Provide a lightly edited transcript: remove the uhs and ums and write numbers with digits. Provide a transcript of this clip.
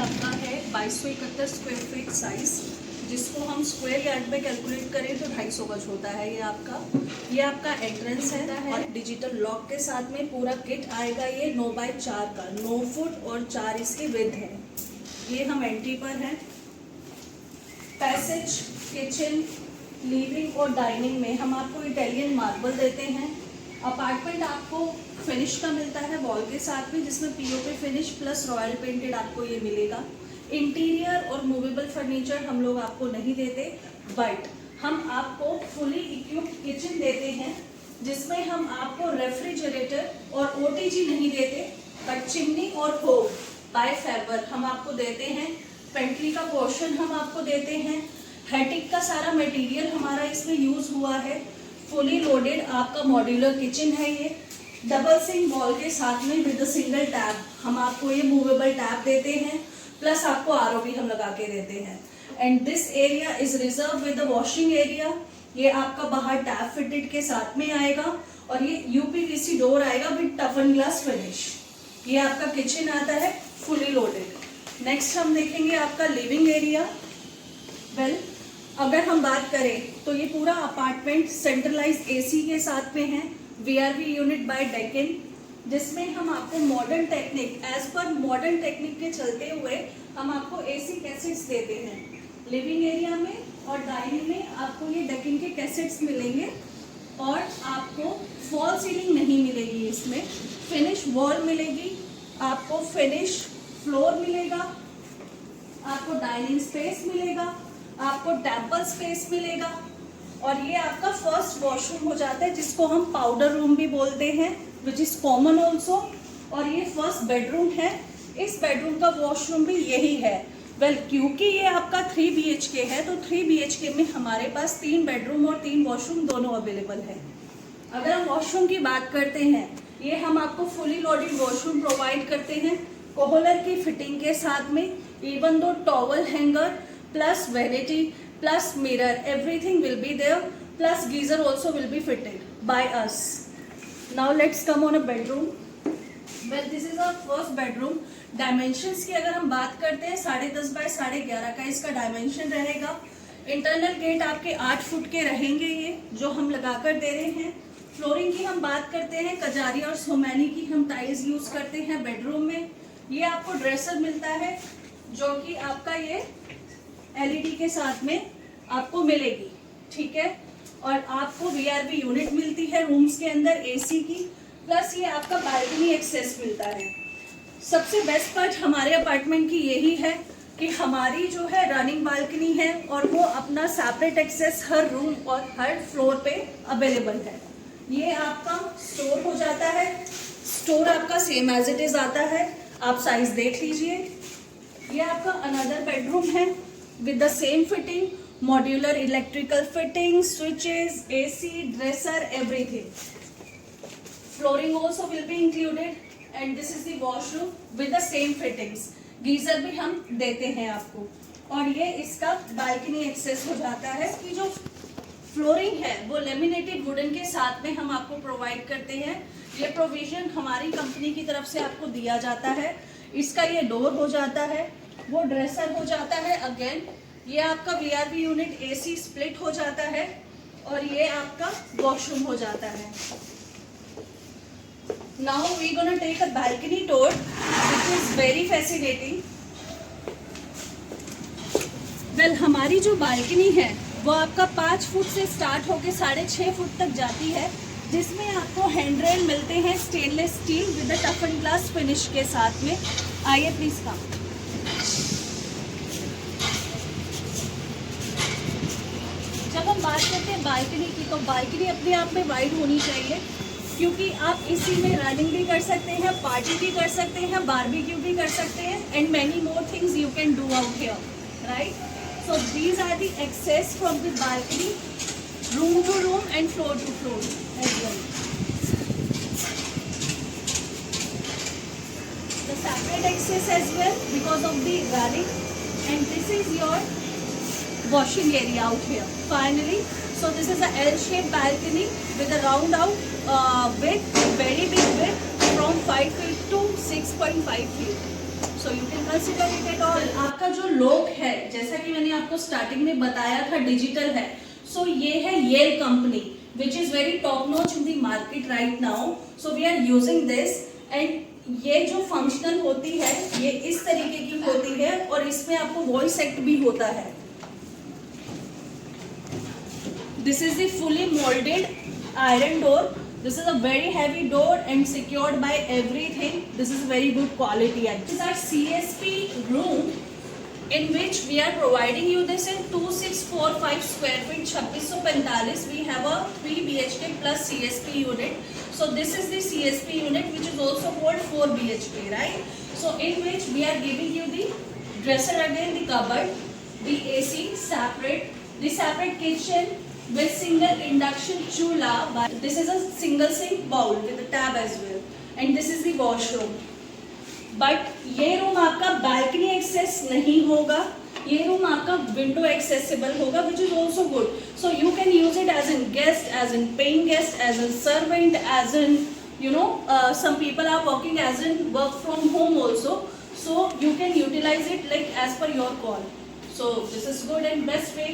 आपका है 2271 square feet size, जिसको हम स्क्वायर यार्ड में कैलकुलेट करें तो 250 गज होता है। ये आपका एंट्रेंस है और डिजिटल लॉक के साथ में पूरा किट आएगा। ये 9x4 का 9 फुट और 4 इसकी विड्थ है। ये हम एंट्री पर हैं। पैसेज, किचन, लिविंग और डाइनिंग में हम आपको इटालियन मार्बल देते हैं। अपार्टमेंट आपको फिनिश का मिलता है वॉल के साथ में, जिसमें POP finish plus royal painted आपको ये मिलेगा। इंटीरियर और मूवेबल फर्नीचर हम लोग आपको नहीं देते, बट हम आपको फुली इक्विप्ड किचन देते हैं, जिसमें हम आपको रेफ्रिजरेटर और ओटीजी नहीं देते, बट चिमनी और होव बाय फेवर हम आपको देते हैं। पेंट्री का पोर्शन हम आपको देते हैं। हैटिक का सारा मटेरियल हमारा इसमें यूज हुआ है। फुली लोडेड आपका मॉड्यूलर किचन है। ये डबल सिंक वॉल के साथ में विद सिंगल टैप हम आपको ये मूवेबल टैप देते हैं, प्लस आपको आरओ भी हम लगा के देते हैं। And this area is reserve with the washing area. ये आपका बाहर टैप फिटेड के साथ में आएगा और ये यूपीवीसी डोर आएगा विद टफन ग्लास फिनिश। ये आपका किचन आता है फुली लोडेड। नेक्स्ट हम देखेंगे आपका लिविंग एरिया। वेल, अगर हम बात करें तो ये पूरा अपार्टमेंट सेंट्रलाइज एसी के साथ में है। वीआरवी यूनिट बाय डेकिन, जिसमें हम आपको modern technique, as per modern technique के चलते हुए हम आपको एसी कैसेट्स देते हैं। लिविंग एरिया में और डाइनिंग में आपको ये डेकिन के कैसेट्स मिलेंगे और आपको फॉल सीलिंग नहीं मिलेगी। इसमें फिनिश वॉल मिलेगी, आपको फिनिश फ्लोर मिलेगा, आपको डाइनिंग स्पेस मिलेगा, आपको टेम्पल स्पेस मिलेगा। और ये आपका फर्स्ट वॉशरूम हो जाता है, जिसको हम पाउडर रूम भी बोलते हैं, विच इज कॉमन ऑल्सो। और ये फर्स्ट बेडरूम है। इस बेडरूम का वॉशरूम भी यही है। वेल, क्योंकि ये आपका 3 BHK है, तो 3 BHK में हमारे पास 3 बेडरूम और 3 वॉशरूम दोनों अवेलेबल है। अगर हम वॉशरूम की बात करते हैं, ये हम आपको फुली लोडेड वॉशरूम प्रोवाइड करते हैं कोहलर की फिटिंग के साथ में। Even though towel hanger plus vanity plus mirror, everything will be there, plus geyser also will be fitted by us. Now let's come on a bedroom. Well, this is our first bedroom. Dimensions की अगर हम बात करते हैं 10.5 by 11.5 का इसका dimension रहेगा। Internal gate आपके 8 फुट के रहेंगे, ये जो हम लगा कर दे रहे हैं। फ्लोरिंग की हम बात करते हैं, कजारी और सोमैनी की हम टाइल्स यूज करते हैं बेडरूम में। ये आपको ड्रेसर मिलता है, जो कि आपका ये एलईडी के साथ में आपको मिलेगी, ठीक है। और आपको वीआरवी यूनिट मिलती है रूम्स के अंदर एसी की, प्लस ये आपका बालकनी एक्सेस मिलता है। सबसे बेस्ट पार्ट हमारे अपार्टमेंट की यही है कि हमारी जो है रनिंग बालकनी है और वो अपना सेपरेट एक्सेस हर रूम और हर फ्लोर पे अवेलेबल है। ये आपका स्टोर हो जाता है। स्टोर आपका सेम एज इट इज आता है, आप साइज देख लीजिए। ये आपका अनदर बेडरूम है with the same fitting, modular electrical fitting, switches, AC, dresser, everything. Flooring also will be included, and this is the washroom with the same fittings. Geyser भी हम देते हैं आपको। और ये इसका balcony access हो जाता है कि जो फ्लोरिंग है वो लेमिनेटेड वुडन के साथ में हम आपको प्रोवाइड करते हैं। ये प्रोविजन हमारी कंपनी की तरफ से आपको दिया जाता है। इसका ये डोर हो जाता है, वो ड्रेसर हो जाता है। अगेन ये आपका वीआरवी यूनिट एसी स्प्लिट हो जाता है और ये आपका वॉशरूम हो जाता है। Now we gonna take a balcony tour which is very fascinating. Well, हमारी जो बालकनी है वो आपका 5 फुट से स्टार्ट होकर 6.5 फुट तक जाती है, जिसमें आपको हैंड रेल मिलते हैं stainless steel with टफन glass finish के साथ में। आइए प्लीज कम। जब हम बात करते हैं बालकनी की, तो बालकनी अपने आप में वाइड होनी चाहिए, क्योंकि आप इसी में रनिंग भी कर सकते हैं, पार्टी भी कर सकते हैं, बारबेक्यू भी कर सकते हैं, and many more things you can do out here, right. So these are the access from the balcony, room to room and floor to floor as well. The separate access as well because of the railing, and this is your washing area out here. Finally, so this is a L-shaped balcony with a round out width, very big width from 5 feet to 6.5 feet. So you can consider it at all. आपका जो lock है, जैसा कि मैंने आपको starting में बताया था, डिजिटल है। सो ये है Yale company which is very top notch in the market right now. So we are using this and ये जो फंक्शनल होती है ये इस तरीके की होती है और इसमें आपको वॉइस एक्ट भी होता है। This is the fully molded iron door. This is a very heavy door and secured by everything. This is very good quality. This is our CSP room in which we are providing you this in 2645 square feet, 2645. We have a 3 BHK plus CSP unit. So this is the CSP unit which is also called 4 BHK, right? So in which we are giving you the dresser again, the cupboard, the AC separate, the separate kitchen with single induction chula. This is a single sink bowl with a tab as well, and this is the washroom. But ये room आपका balcony access नहीं होगा, ये room आपका window accessible होगा, which is also good. So you can use it as in guest, as in paying guest, as in servant, as in some people are working as in work from home also. So you can utilize it like as per your call. So this is good and best way.